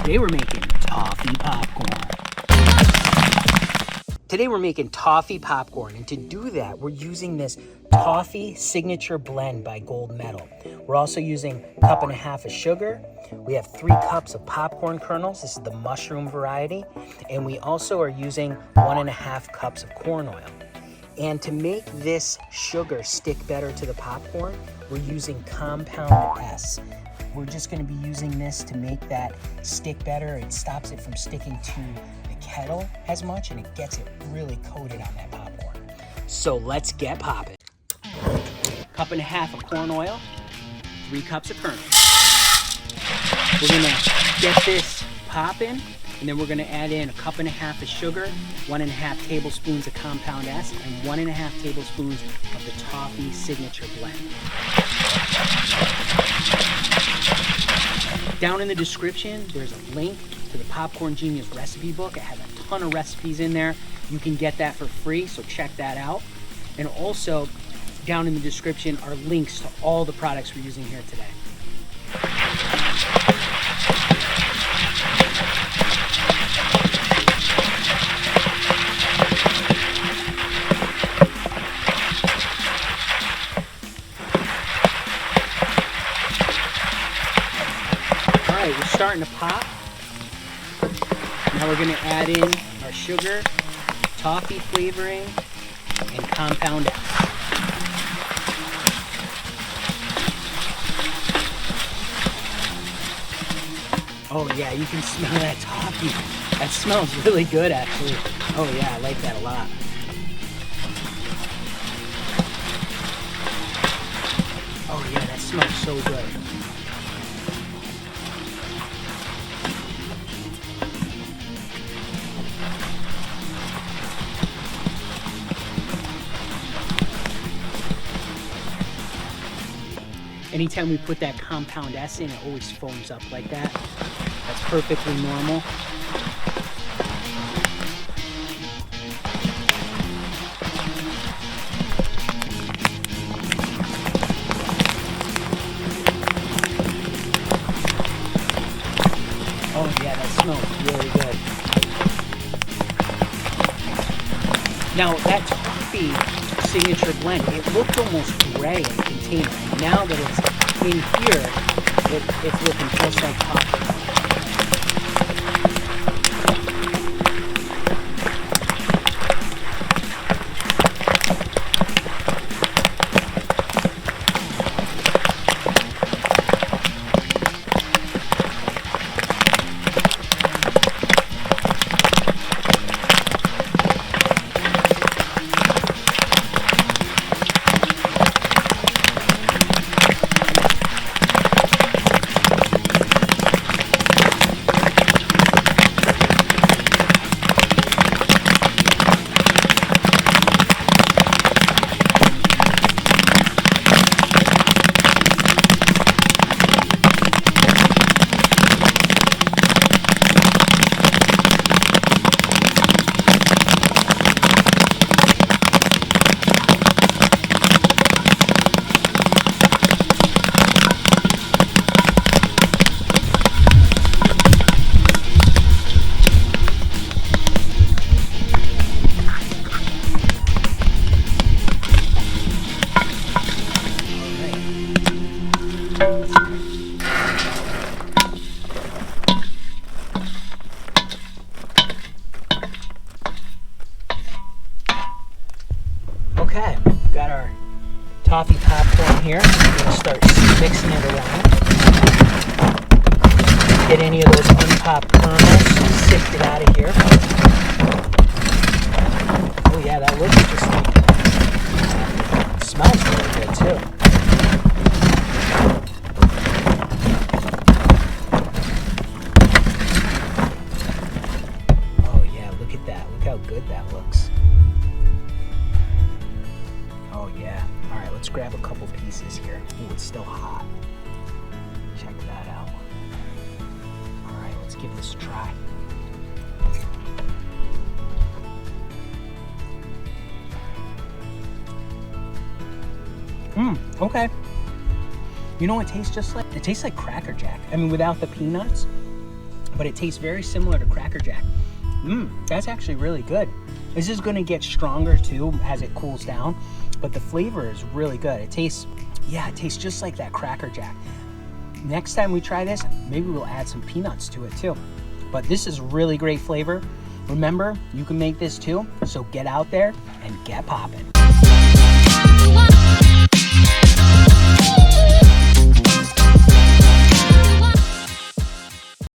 Today we're making toffee popcorn. Today we're making toffee popcorn, and to do that, we're using this Toffee Signature Blend by Gold Medal. We're also using 1.5 cups of sugar. We have 3 cups of popcorn kernels. This is the mushroom variety. And we also are using 1.5 cups of corn oil. And to make this sugar stick better to the popcorn, we're using Compound S. We're just going to be using this to make that stick better. It stops it from sticking to the kettle as much, and it gets it really coated on that popcorn. So let's get popping. 1.5 cups of corn oil, 3 cups of kernels. We're going to get this popping, and then we're going to add in 1.5 cups of sugar, 1.5 tablespoons of Compound S, and 1.5 tablespoons of the Toffee Signature Blend. Down in the description, there's a link to the Popcorn Genius recipe book. It has a ton of recipes in there. You can get that for free, so check that out. And also, down in the description are links to all the products we're using here today. We're starting to pop. Now we're going to add in our sugar, toffee flavoring, and Compound S. Oh yeah, you can smell that toffee. That smells really good actually. Oh yeah, I like that a lot. Oh yeah, that smells so good. Anytime we put that Compound S in, it always foams up like that. That's perfectly normal. Oh yeah, that smells really good. Now that Toffee Signature Blend, it looked almost gray in the container. Now that it's in here, it's looking just like toffee. Okay, got our toffee popcorn here. We're going to start mixing it around. Get any of those unpopped kernels sifted out of here. Oh yeah, that looks interesting. It smells really good too. Oh yeah, look at that. Look how good that looks. Oh yeah. All right, let's grab a couple pieces here. Ooh, it's still hot. Check that out. All right, let's give this a try. Okay. You know what it tastes just like? It tastes like Cracker Jack. I mean, without the peanuts. but it tastes very similar to Cracker Jack. That's actually really good. This is gonna get stronger too as it cools down, but the flavor is really good. It tastes just like that Cracker Jack. Next time we try this, maybe we'll add some peanuts to it too. But this is really great flavor. Remember, you can make this too, so get out there and get popping.